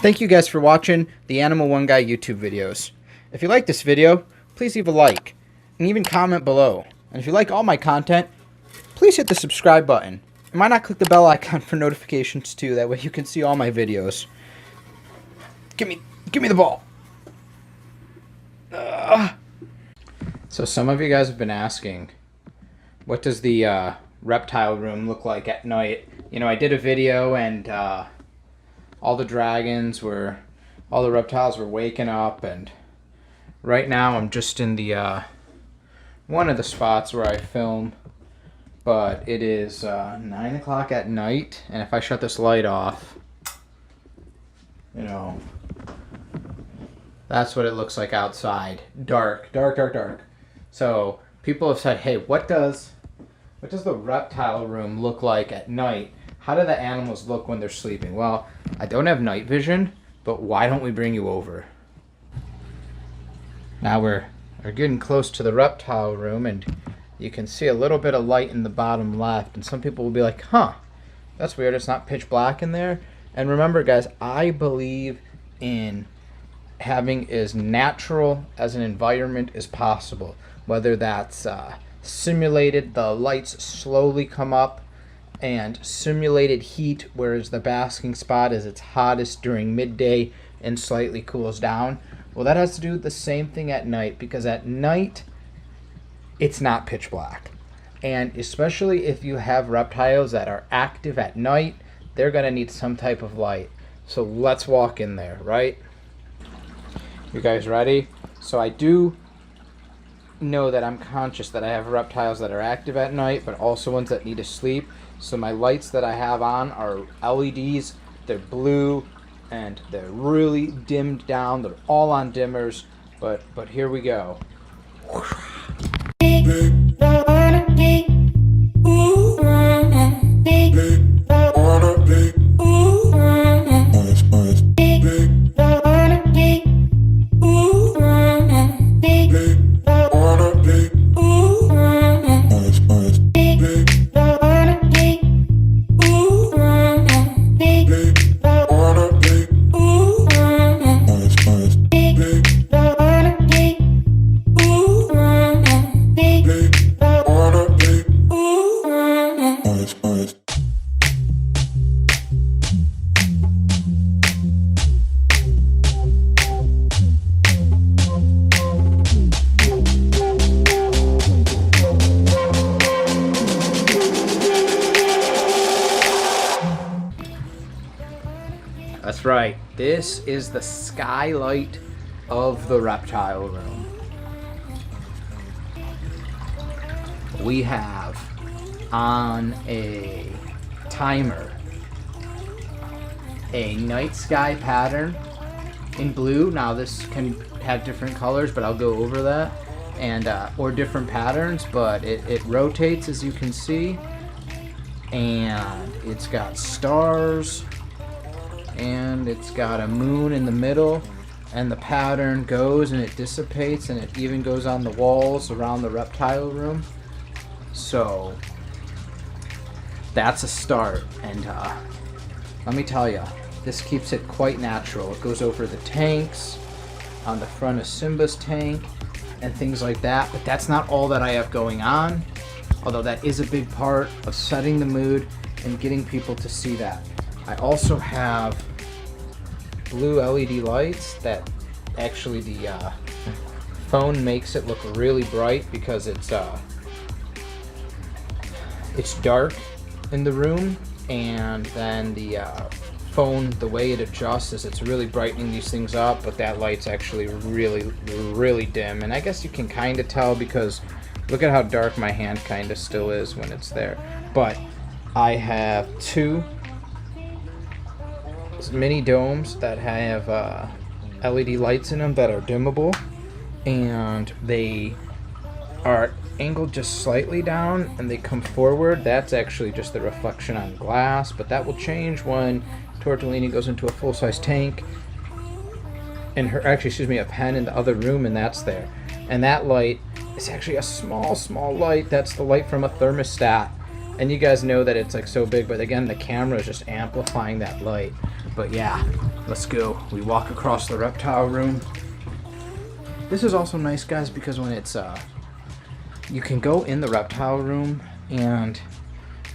Thank you guys for watching the Animal One Guy YouTube videos. If you like this video, please leave a like and even comment below. And if you like all my content, please hit the subscribe button. And why not click the bell icon for notifications too? That way you can see all my videos. Give me the ball. So some of you guys have been asking, what does the reptile room look like at night? You know, I did a video and all the reptiles were waking up, and right now I'm just in the one of the spots where I film, but it is 9 o'clock at night, and if I shut this light off, you know, that's what it looks like outside. Dark. So people have said, hey, what does the reptile room look like at night? How do the animals look when they're sleeping? Well, I don't have night vision, but why don't we bring you over? Now we're getting close to the reptile room, and you can see a little bit of light in the bottom left, and some people will be like, huh, that's weird, it's not pitch black in there. And remember guys, I believe in having as natural as an environment as possible, whether that's simulated, the lights slowly come up, and simulated heat, whereas the basking spot is its hottest during midday and slightly cools down. Well, that has to do with the same thing at night, because at night it's not pitch black. And especially if you have reptiles that are active at night, they're going to need some type of light. So let's walk in there, right? You guys ready? So I do know that I'm conscious that I have reptiles that are active at night, but also ones that need to sleep. So my lights that I have on are LEDs. They're blue and they're really dimmed down. They're all on dimmers, but here we go. That's right, this is the skylight of the reptile room. We have on a timer a night sky pattern in blue. Now this can have different colors, but I'll go over that, and or different patterns, but it rotates, as you can see, and it's got stars, and it's got a moon in the middle, and the pattern goes and it dissipates, and it even goes on the walls around the reptile room. So that's a start, and let me tell you, this keeps it quite natural. It goes over the tanks, on the front of Simba's tank, and things like that. But that's not all that I have going on, although that is a big part of setting the mood and getting people to see that. I also have blue LED lights that actually the phone makes it look really bright because it's dark in the room, and then the phone, the way it adjusts is it's really brightening these things up, but that light's actually really dim. And I guess you can kind of tell because look at how dark my hand kind of still is when it's there. But I have two mini domes that have LED lights in them that are dimmable, and they are angled just slightly down and they come forward. That's actually just the reflection on glass, but that will change when Tortellini goes into a full-size tank and a pen in the other room, and that's there. And that light is actually a small light. That's the light from a thermostat. And you guys know that it's like so big, but again, the camera is just amplifying that light. But yeah, let's go. We walk across the reptile room. This is also nice, guys, because when it's you can go in the reptile room and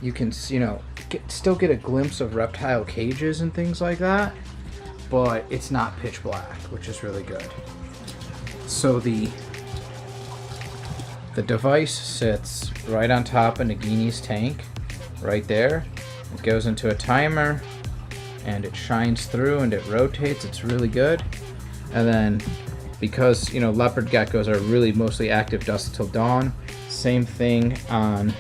you can, you know, still get a glimpse of reptile cages and things like that, but it's not pitch black, which is really good. So the device sits right on top of Nagini's tank, right there. It goes into a timer, and it shines through and it rotates. It's really good. And then, because, you know, leopard geckos are really mostly active dusk till dawn, same thing on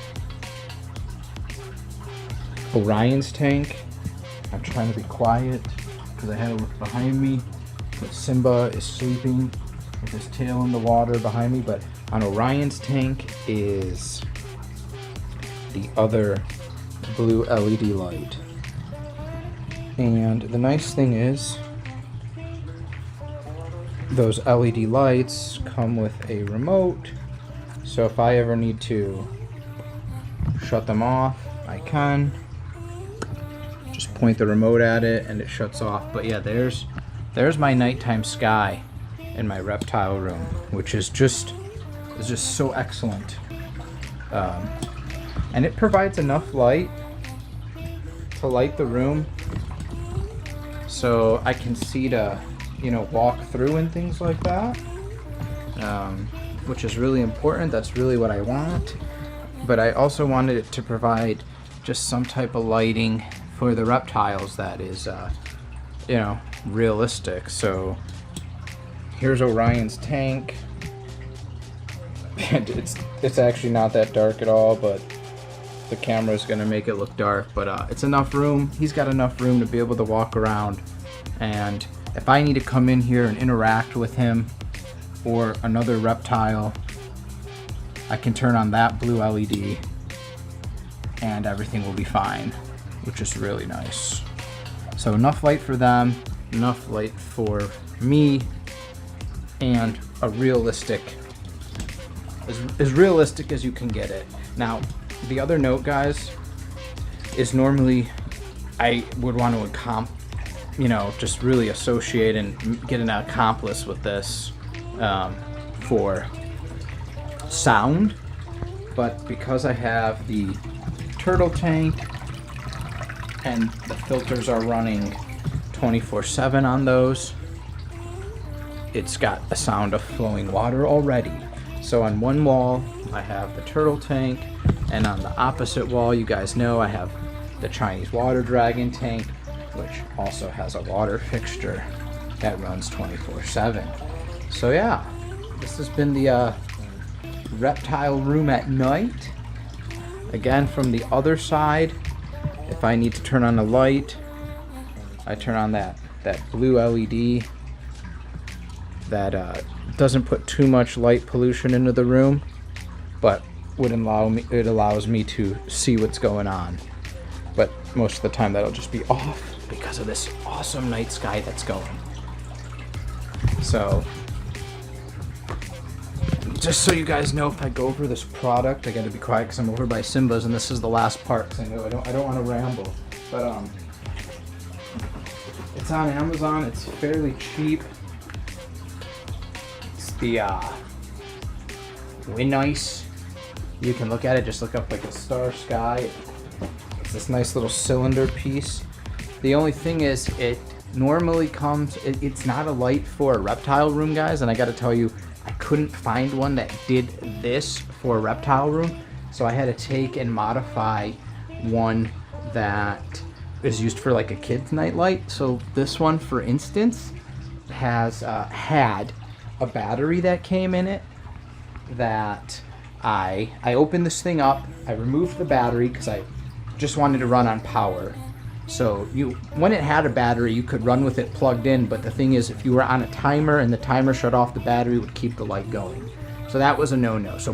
Orion's tank. I'm trying to be quiet because I had a look behind me, but Simba is sleeping with his tail in the water behind me. But on Orion's tank is the other blue LED light. And the nice thing is, those LED lights come with a remote, so if I ever need to shut them off, I can just point the remote at it and it shuts off. But yeah, there's my nighttime sky in my reptile room, which is just so excellent. And it provides enough light to light the room so I can see to, you know, walk through and things like that, which is really important. That's really what I want. But I also wanted it to provide just some type of lighting for the reptiles that is, you know, realistic. So here's Orion's tank. And it's actually not that dark at all, but the camera is going to make it look dark. But it's enough room. He's got enough room to be able to walk around. And if I need to come in here and interact with him or another reptile, I can turn on that blue LED and everything will be fine, which is really nice. So enough light for them, enough light for me, and a realistic, as realistic as you can get it. Now, the other note, guys, is normally I would want to you know, just really associate and get an accomplice with this for sound, but because I have the turtle tank and the filters are running 24/7 on those, it's got a sound of flowing water already. So on one wall I have the turtle tank, and on the opposite wall, you guys know, I have the Chinese water dragon tank, which also has a water fixture that runs 24/7. So yeah, this has been the reptile room at night. Again, from the other side, if I need to turn on a light, I turn on that blue LED that doesn't put too much light pollution into the room, but it allows me to see what's going on. But most of the time that'll just be off because of this awesome night sky that's going. So just so you guys know, if I go over this product, I gotta be quiet because I'm over by Simba's, and this is the last part because I know I don't want to ramble. But it's on Amazon. It's fairly cheap. It's the Wind Ice. You can look at it. Just look up like a star sky. It's this nice little cylinder piece. The only thing is, it normally comes. It's not a light for a reptile room, guys, and I got to tell you, I couldn't find one that did this for a reptile room, so I had to take and modify one that is used for like a kid's night light. So this one, for instance, has had a battery that came in it that I opened this thing up, I removed the battery because I just wanted to run on power. So when it had a battery, you could run with it plugged in, but the thing is, if you were on a timer and the timer shut off, the battery would keep the light going. So that was a no-no. So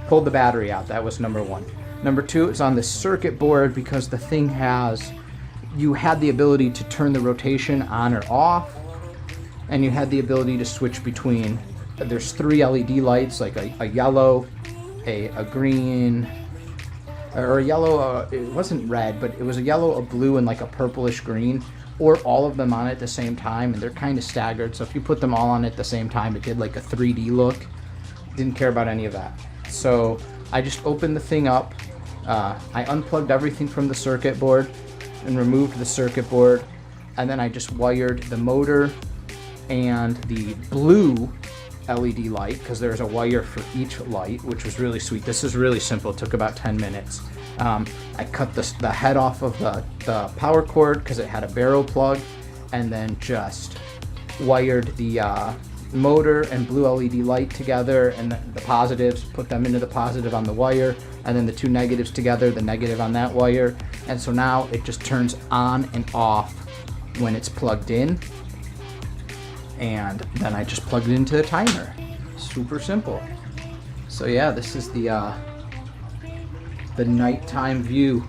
pulled the battery out. That was number one. Number two, it's on the circuit board because the thing you had the ability to turn the rotation on or off, and you had the ability to switch between, there's 3 LED lights, like a yellow, a green, or a yellow, it wasn't red, but it was a yellow, a blue, and like a purplish green, or all of them on at the same time, and they're kind of staggered. So if you put them all on at the same time, it did like a 3D look. Didn't care about any of that. So I just opened the thing up. I unplugged everything from the circuit board and removed the circuit board, and then I just wired the motor and the blue LED light, because there's a wire for each light, which was really sweet. This is really simple. It took about 10 minutes. I cut the head off of the power cord because it had a barrel plug, and then just wired the motor and blue LED light together, and the positives, put them into the positive on the wire, and then the two negatives together, the negative on that wire. And so now it just turns on and off when it's plugged in. And then I just plugged it into the timer. Super simple. So yeah, this is the nighttime view.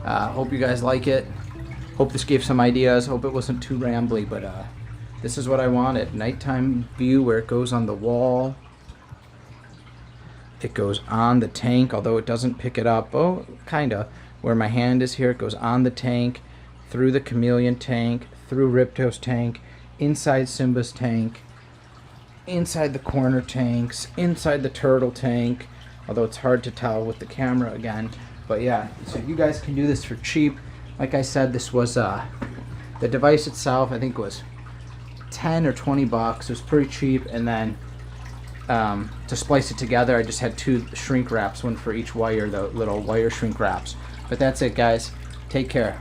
Hope you guys like it. Hope this gave some ideas. Hope it wasn't too rambly, but this is what I wanted. Nighttime view where it goes on the wall. It goes on the tank, although it doesn't pick it up. Oh, kinda. Where my hand is here, it goes on the tank, through the Chameleon tank, through Reptile's tank, inside Simba's tank, inside the corner tanks, inside the turtle tank, although it's hard to tell with the camera again. But yeah, so you guys can do this for cheap. Like I said, this was the device itself, I think was 10 or 20 bucks. It was pretty cheap. And then to splice it together, I just had two shrink wraps, one for each wire, the little wire shrink wraps. But that's it, guys. Take care.